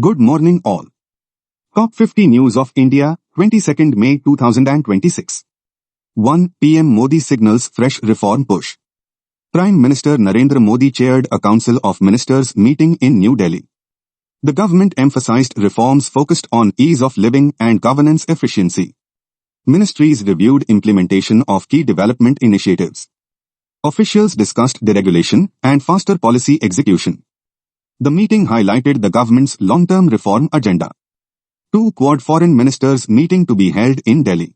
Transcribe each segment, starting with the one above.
Good morning all. Top 50 News of India, 22nd May 2026. 1. PM Modi signals fresh reform push. Prime Minister Narendra Modi chaired a Council of Ministers meeting in New Delhi. The government emphasized reforms focused on ease of living and governance efficiency. Ministries reviewed implementation of key development initiatives. Officials discussed deregulation and faster policy execution. The meeting highlighted the government's long-term reform agenda. 2. Quad Foreign Ministers meeting to be held in Delhi.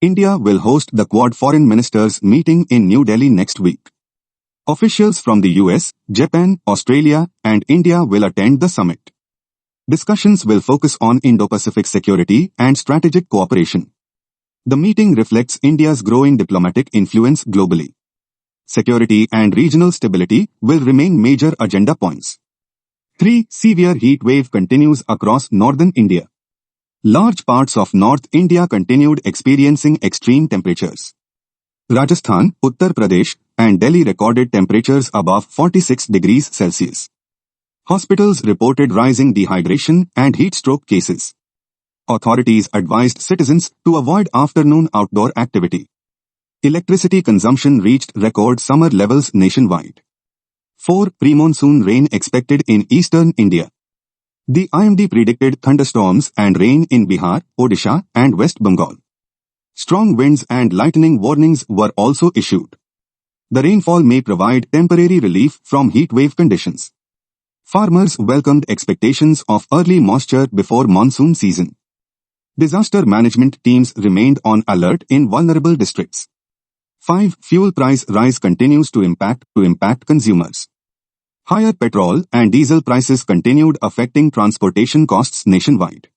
India will host the Quad Foreign Ministers meeting in New Delhi next week. Officials from the US, Japan, Australia, and India will attend the summit. Discussions will focus on Indo-Pacific security and strategic cooperation. The meeting reflects India's growing diplomatic influence globally. Security and regional stability will remain major agenda points. 3. Severe heat wave continues across northern India. Large parts of North India continued experiencing extreme temperatures. Rajasthan, Uttar Pradesh, and Delhi recorded temperatures above 46 degrees Celsius. Hospitals reported rising dehydration and heat stroke cases. Authorities advised citizens to avoid afternoon outdoor activity. Electricity consumption reached record summer levels nationwide. 4. Pre-monsoon rain expected in eastern India. The IMD predicted thunderstorms and rain in Bihar, Odisha, and West Bengal. Strong winds and lightning warnings were also issued. The rainfall may provide temporary relief from heat wave conditions. Farmers welcomed expectations of early moisture before monsoon season. Disaster management teams remained on alert in vulnerable districts. 5. Fuel price rise continues to impact consumers. Higher petrol and diesel prices continued affecting transportation costs nationwide.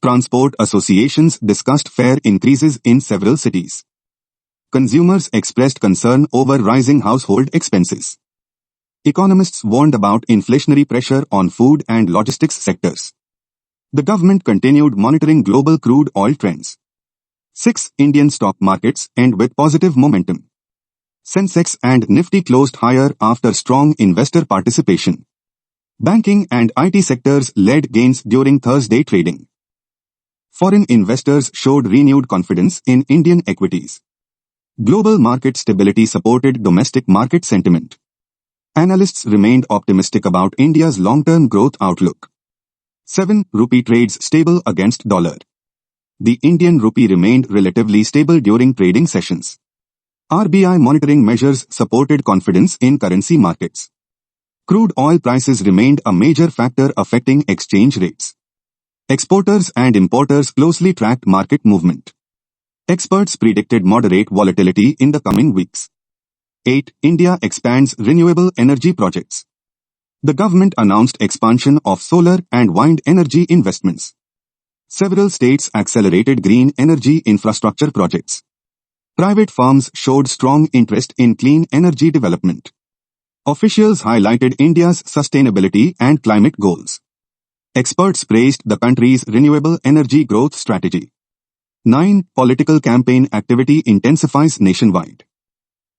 Transport associations discussed fare increases in several cities. Consumers expressed concern over rising household expenses. Economists warned about inflationary pressure on food and logistics sectors. The government continued monitoring global crude oil trends. 6. Indian stock markets end with positive momentum. Sensex and Nifty closed higher after strong investor participation. Banking and IT sectors led gains during Thursday trading. Foreign investors showed renewed confidence in Indian equities. Global market stability supported domestic market sentiment. Analysts remained optimistic about India's long-term growth outlook. 7. Rupee trades stable against dollar. The Indian rupee remained relatively stable during trading sessions. RBI monitoring measures supported confidence in currency markets. Crude oil prices remained a major factor affecting exchange rates. Exporters and importers closely tracked market movement. Experts predicted moderate volatility in the coming weeks. 8. India expands renewable energy projects. The government announced expansion of solar and wind energy investments. Several states accelerated green energy infrastructure projects. Private firms showed strong interest in clean energy development. Officials highlighted India's sustainability and climate goals. Experts praised the country's renewable energy growth strategy. 9. Political campaign activity intensifies nationwide.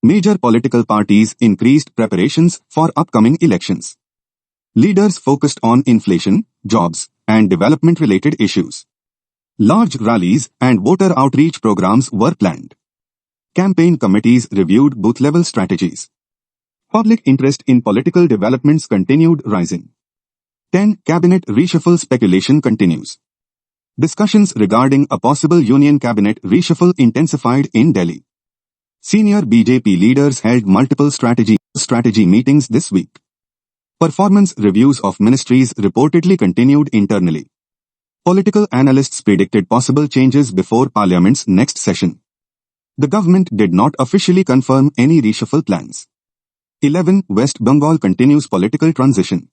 Major political parties increased preparations for upcoming elections. Leaders focused on inflation, jobs, and development-related issues. Large rallies and voter outreach programs were planned. Campaign committees reviewed booth-level strategies. Public interest in political developments continued rising. 10. Cabinet reshuffle speculation continues. Discussions regarding a possible union cabinet reshuffle intensified in Delhi. Senior BJP leaders held multiple strategy meetings this week. Performance reviews of ministries reportedly continued internally. Political analysts predicted possible changes before Parliament's next session. The government did not officially confirm any reshuffle plans. 11. West Bengal continues political transition.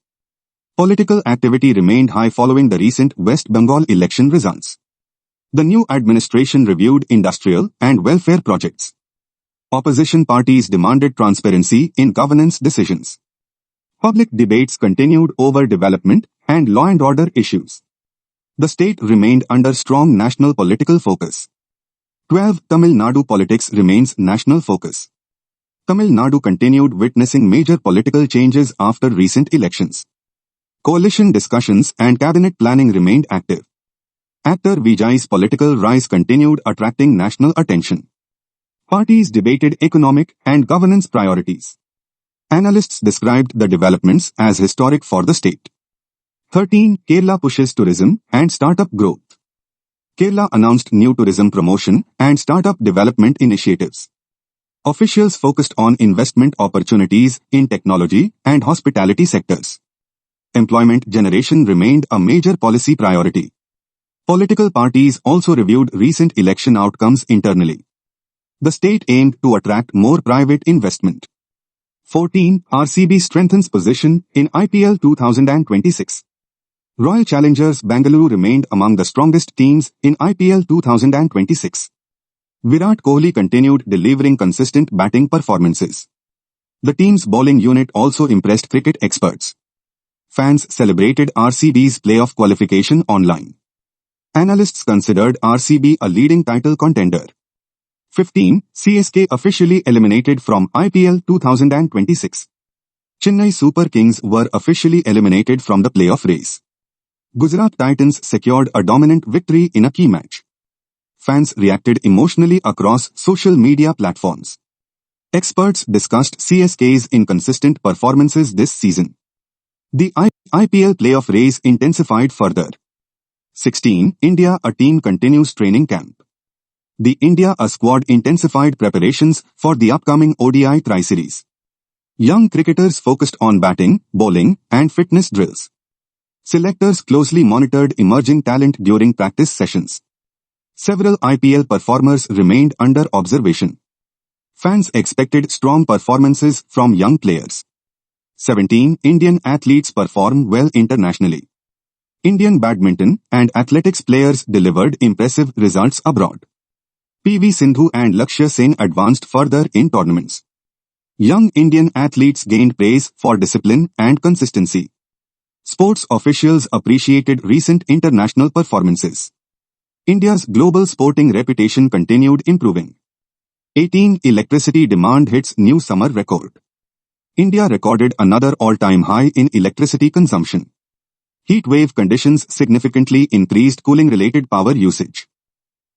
Political activity remained high following the recent West Bengal election results. The new administration reviewed industrial and welfare projects. Opposition parties demanded transparency in governance decisions. Public debates continued over development and law and order issues. The state remained under strong national political focus. 12. Tamil Nadu politics remains national focus. Tamil Nadu continued witnessing major political changes after recent elections. Coalition discussions and cabinet planning remained active. Actor Vijay's political rise continued attracting national attention. Parties debated economic and governance priorities. Analysts described the developments as historic for the state. 13. Kerala pushes tourism and startup growth. Kerala announced new tourism promotion and startup development initiatives. Officials focused on investment opportunities in technology and hospitality sectors. Employment generation remained a major policy priority. Political parties also reviewed recent election outcomes internally. The state aimed to attract more private investment. 14. RCB strengthens position in IPL 2026. Royal Challengers Bengaluru remained among the strongest teams in IPL 2026. Virat Kohli continued delivering consistent batting performances. The team's bowling unit also impressed cricket experts. Fans celebrated RCB's playoff qualification online. Analysts considered RCB a leading title contender. 15. CSK officially eliminated from IPL 2026. Chennai Super Kings were officially eliminated from the playoff race. Gujarat Titans secured a dominant victory in a key match. Fans reacted emotionally across social media platforms. Experts discussed CSK's inconsistent performances this season. The IPL playoff race intensified further. 16. India A team continues training camp. The India A squad intensified preparations for the upcoming ODI Tri-Series. Young cricketers focused on batting, bowling, and fitness drills. Selectors closely monitored emerging talent during practice sessions. Several IPL performers remained under observation. Fans expected strong performances from young players. 17. Indian athletes perform well internationally. Indian badminton and athletics players delivered impressive results abroad. PV Sindhu and Lakshya Sen advanced further in tournaments. Young Indian athletes gained praise for discipline and consistency. Sports officials appreciated recent international performances. India's global sporting reputation continued improving. 18. Electricity demand hits new summer record. India recorded another all-time high in electricity consumption. Heat wave conditions significantly increased cooling-related power usage.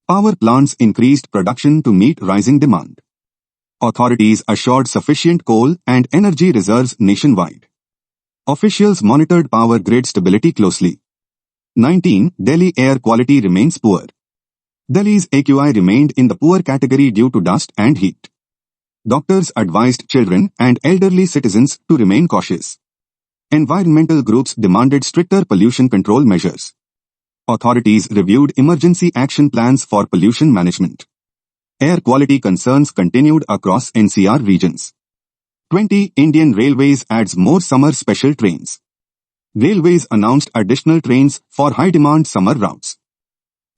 Power plants increased production to meet rising demand. Authorities assured sufficient coal and energy reserves nationwide. Officials monitored power grid stability closely. 19. Delhi air quality remains poor. Delhi's AQI remained in the poor category due to dust and heat. Doctors advised children and elderly citizens to remain cautious. Environmental groups demanded stricter pollution control measures. Authorities reviewed emergency action plans for pollution management. Air quality concerns continued across NCR regions. 20. Indian Railways adds more summer special trains. Railways announced additional trains for high-demand summer routes.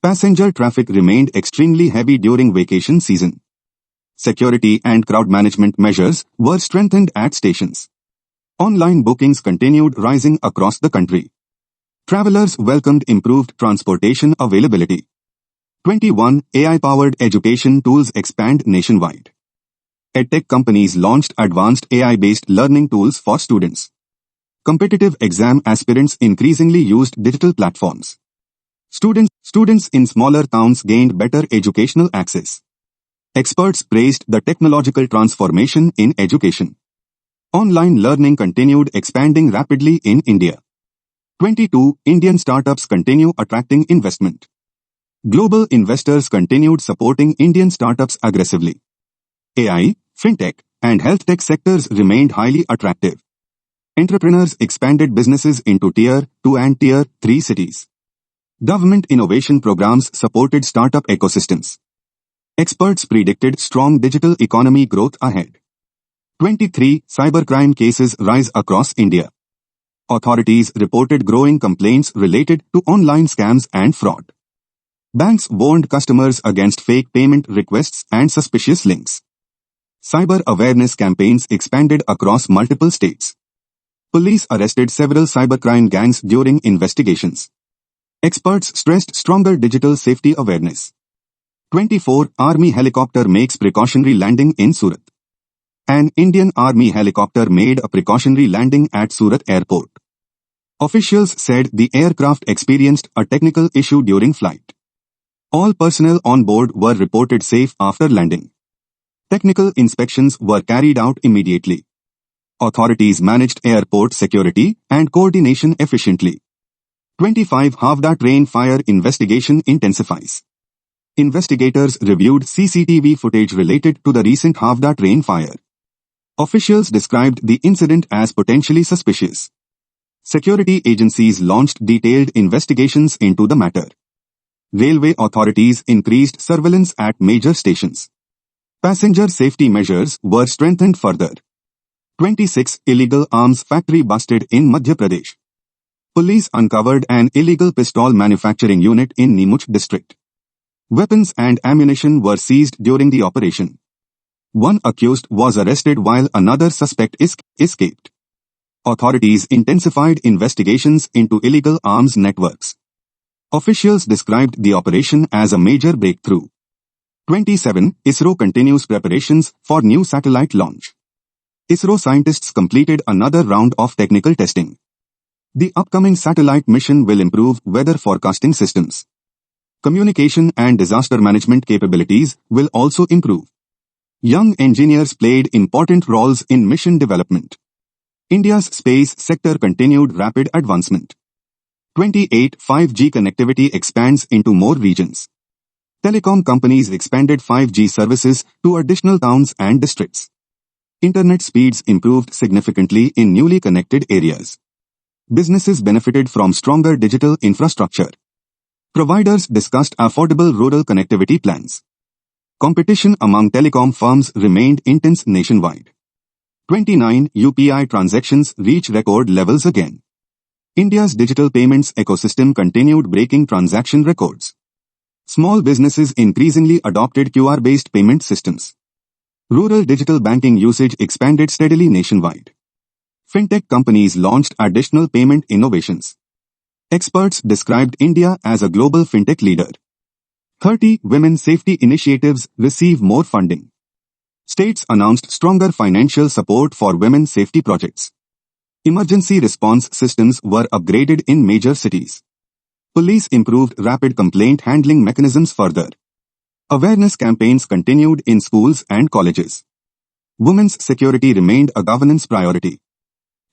Passenger traffic remained extremely heavy during vacation season. Security and crowd management measures were strengthened at stations. Online bookings continued rising across the country. Travelers welcomed improved transportation availability. 21. AI-powered education tools expand nationwide. EdTech companies launched advanced AI-based learning tools for students. Competitive exam aspirants increasingly used digital platforms. Students in smaller towns gained better educational access. Experts praised the technological transformation in education. Online learning continued expanding rapidly in India. 22. Indian startups continue attracting investment. Global investors continued supporting Indian startups aggressively. AI, fintech, and health tech sectors remained highly attractive. Entrepreneurs expanded businesses into Tier 2 and Tier 3 cities. Government innovation programs supported startup ecosystems. Experts predicted strong digital economy growth ahead. 23. Cybercrime cases rise across India. Authorities reported growing complaints related to online scams and fraud. Banks warned customers against fake payment requests and suspicious links. Cyber awareness campaigns expanded across multiple states. Police arrested several cybercrime gangs during investigations. Experts stressed stronger digital safety awareness. 24. Army helicopter makes precautionary landing in Surat. An Indian Army helicopter made a precautionary landing at Surat Airport. Officials said the aircraft experienced a technical issue during flight. All personnel on board were reported safe after landing. Technical inspections were carried out immediately. Authorities managed airport security and coordination efficiently. 25 Havda train fire investigation intensifies. Investigators reviewed CCTV footage related to the recent Havda train fire. Officials described the incident as potentially suspicious. Security agencies launched detailed investigations into the matter. Railway authorities increased surveillance at major stations. Passenger safety measures were strengthened further. 26 Illegal arms factory busted in Madhya Pradesh. Police uncovered an illegal pistol manufacturing unit in Neemuch district. Weapons and ammunition were seized during the operation. One accused was arrested while another suspect escaped. Authorities intensified investigations into illegal arms networks. Officials described the operation as a major breakthrough. 27 ISRO continues preparations for new satellite launch. ISRO scientists completed another round of technical testing. The upcoming satellite mission will improve weather forecasting systems. Communication and disaster management capabilities will also improve. Young engineers played important roles in mission development. India's space sector continued rapid advancement. 28 5G connectivity expands into more regions. Telecom companies expanded 5G services to additional towns and districts. Internet speeds improved significantly in newly connected areas. Businesses benefited from stronger digital infrastructure. Providers discussed affordable rural connectivity plans. Competition among telecom firms remained intense nationwide. 29 UPI transactions reach record levels again. India's digital payments ecosystem continued breaking transaction records. Small businesses increasingly adopted QR-based payment systems. Rural digital banking usage expanded steadily nationwide. Fintech companies launched additional payment innovations. Experts described India as a global fintech leader. 30 women safety initiatives receive more funding. States announced stronger financial support for women safety projects. Emergency response systems were upgraded in major cities. Police improved rapid complaint handling mechanisms further. Awareness campaigns continued in schools and colleges. Women's security remained a governance priority.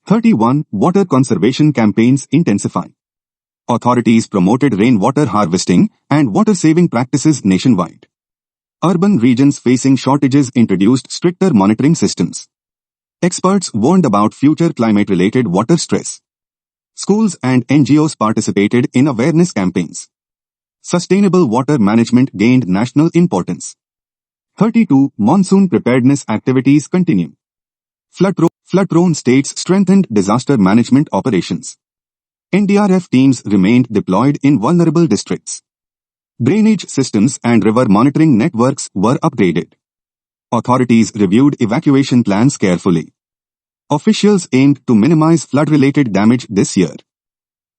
31 Water conservation campaigns intensify. Authorities promoted rainwater harvesting and water-saving practices nationwide. Urban regions facing shortages introduced stricter monitoring systems. Experts warned about future climate-related water stress. Schools and NGOs participated in awareness campaigns. Sustainable water management gained national importance. 32 Monsoon preparedness activities continue. Flood-prone states strengthened disaster management operations. NDRF teams remained deployed in vulnerable districts. Drainage systems and river monitoring networks were upgraded. Authorities reviewed evacuation plans carefully. Officials aimed to minimize flood-related damage this year.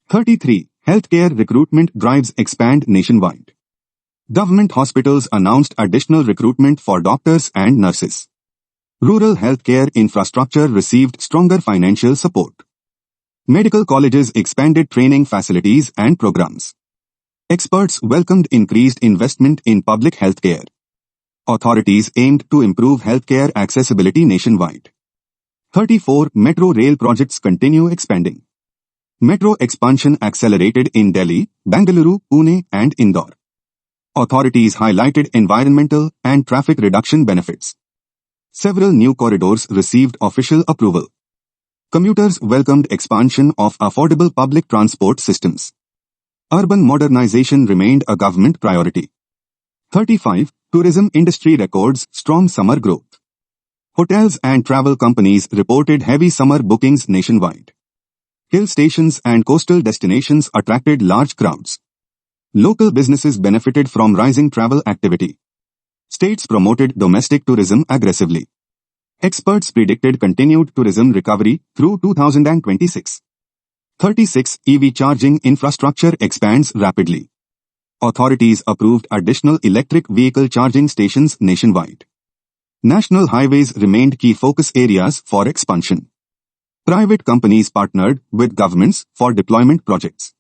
33 Healthcare recruitment drives expand nationwide. Government hospitals announced additional recruitment for doctors and nurses. Rural healthcare infrastructure received stronger financial support. Medical colleges expanded training facilities and programs. Experts welcomed increased investment in public healthcare. Authorities aimed to improve healthcare accessibility nationwide. 34 Metro rail projects continue expanding. Metro expansion accelerated in Delhi, Bengaluru, Pune, and Indore. Authorities highlighted environmental and traffic reduction benefits. Several new corridors received official approval. Commuters welcomed expansion of affordable public transport systems. Urban modernization remained a government priority. 35 Tourism industry records strong summer growth. Hotels and travel companies reported heavy summer bookings nationwide. Hill stations and coastal destinations attracted large crowds. Local businesses benefited from rising travel activity. States promoted domestic tourism aggressively. Experts predicted continued tourism recovery through 2026. 36 EV charging infrastructure expands rapidly. Authorities approved additional electric vehicle charging stations nationwide. National highways remained key focus areas for expansion. Private companies partnered with governments for deployment projects.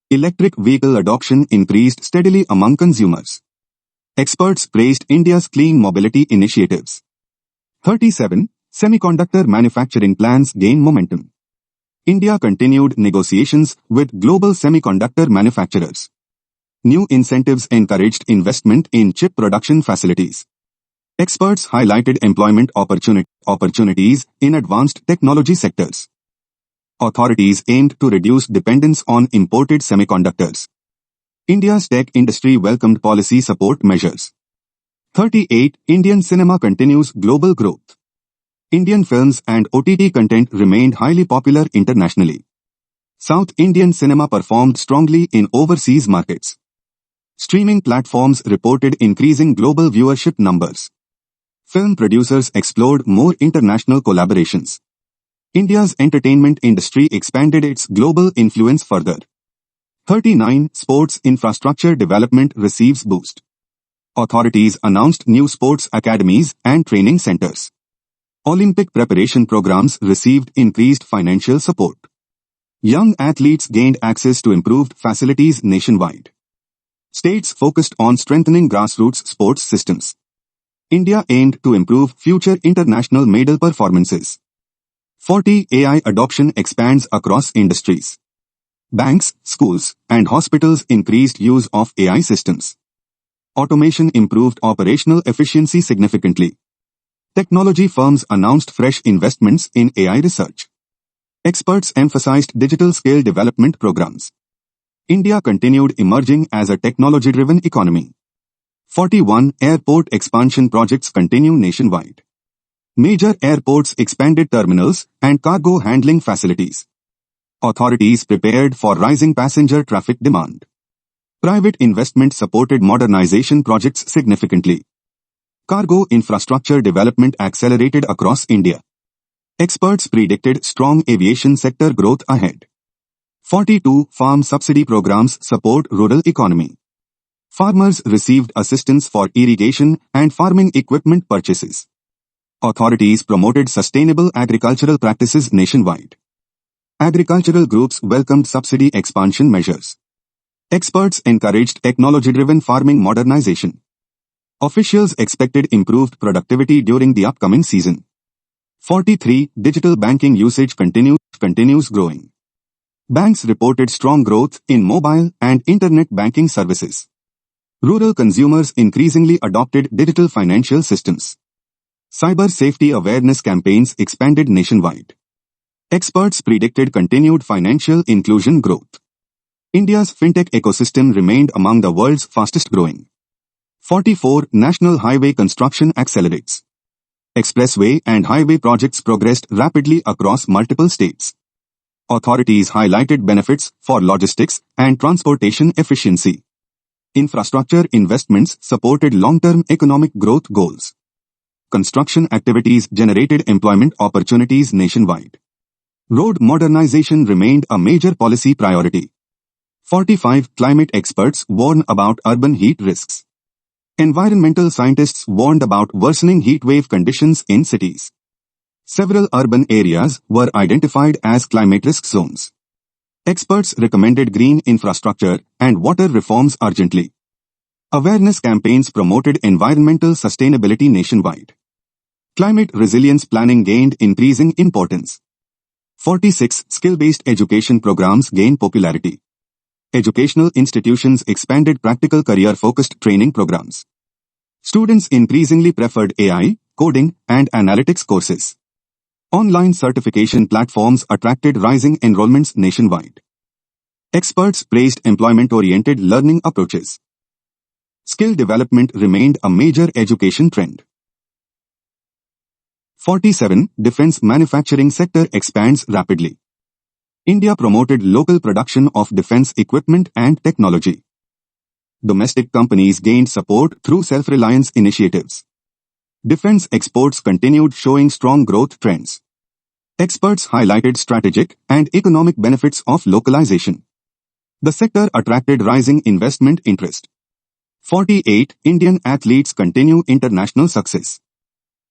Electric vehicle adoption increased steadily among consumers. Experts praised India's clean mobility initiatives. 37. Semiconductor manufacturing plans gain momentum. India continued negotiations with global semiconductor manufacturers. New incentives encouraged investment in chip production facilities. Experts highlighted employment opportunities in advanced technology sectors. Authorities aimed to reduce dependence on imported semiconductors. India's tech industry welcomed policy support measures. 38. Indian cinema continues global growth. Indian films and OTT content remained highly popular internationally. South Indian cinema performed strongly in overseas markets. Streaming platforms reported increasing global viewership numbers. Film producers explored more international collaborations. India's entertainment industry expanded its global influence further. 39. Sports infrastructure development receives boost. Authorities announced new sports academies and training centers. Olympic preparation programs received increased financial support. Young athletes gained access to improved facilities nationwide. States focused on strengthening grassroots sports systems. India aimed to improve future international medal performances. 40. AI adoption expands across industries. Banks, schools, and hospitals increased use of AI systems. Automation improved operational efficiency significantly. Technology firms announced fresh investments in AI research. Experts emphasized digital skill development programs. India continued emerging as a technology-driven economy. 41. Airport expansion projects continue nationwide. Major airports expanded terminals and cargo handling facilities. Authorities prepared for rising passenger traffic demand. Private investment supported modernization projects significantly. Cargo infrastructure development accelerated across India. Experts predicted strong aviation sector growth ahead. 42. Farm subsidy programs support rural economy. Farmers received assistance for irrigation and farming equipment purchases. Authorities promoted sustainable agricultural practices nationwide. Agricultural groups welcomed subsidy expansion measures. Experts encouraged technology-driven farming modernization. Officials expected improved productivity during the upcoming season. 43. Digital banking usage continues growing. Banks reported strong growth in mobile and internet banking services. Rural consumers increasingly adopted digital financial systems. Cyber safety awareness campaigns expanded nationwide. Experts predicted continued financial inclusion growth. India's fintech ecosystem remained among the world's fastest growing. 44. National highway construction accelerates. Expressway and highway projects progressed rapidly across multiple states. Authorities highlighted benefits for logistics and transportation efficiency. Infrastructure investments supported long-term economic growth goals. Construction activities generated employment opportunities nationwide. Road modernization remained a major policy priority. 45. Climate experts warn about urban heat risks. Environmental scientists warned about worsening heat wave conditions in cities. Several urban areas were identified as climate risk zones. Experts recommended green infrastructure and water reforms urgently. Awareness campaigns promoted environmental sustainability nationwide. Climate resilience planning gained increasing importance. 46. Skill-based education programs gain popularity. Educational institutions expanded practical career-focused training programs. Students increasingly preferred AI, coding, and analytics courses. Online certification platforms attracted rising enrollments nationwide. Experts praised employment-oriented learning approaches. Skill development remained a major education trend. 47. Defense manufacturing sector expands rapidly. India promoted local production of defense equipment and technology. Domestic companies gained support through self-reliance initiatives. Defense exports continued showing strong growth trends. Experts highlighted strategic and economic benefits of localization. The sector attracted rising investment interest. 48. Indian athletes continue international success.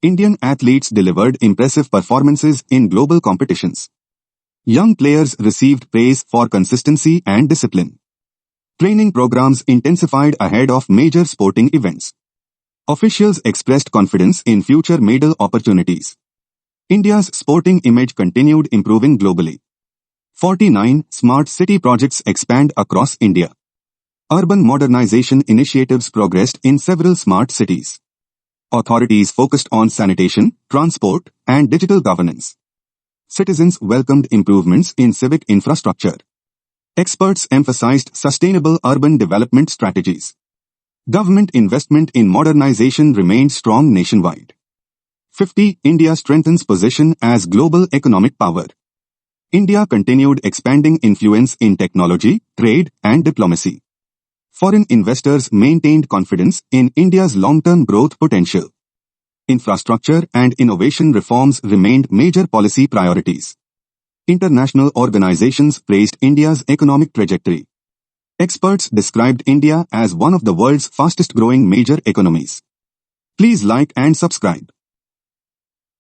Indian athletes delivered impressive performances in global competitions. Young players received praise for consistency and discipline. Training programs intensified ahead of major sporting events. Officials expressed confidence in future medal opportunities. India's sporting image continued improving globally. 49 smart city projects expand across India. Urban modernization initiatives progressed in several smart cities. Authorities focused on sanitation, transport, and digital governance. Citizens welcomed improvements in civic infrastructure. Experts emphasized sustainable urban development strategies. Government investment in modernization remained strong nationwide. 50. India strengthens position as global economic power. India continued expanding influence in technology, trade, and diplomacy. Foreign investors maintained confidence in India's long-term growth potential. Infrastructure and innovation reforms remained major policy priorities. International organizations praised India's economic trajectory. Experts described India as one of the world's fastest-growing major economies. Please like and subscribe.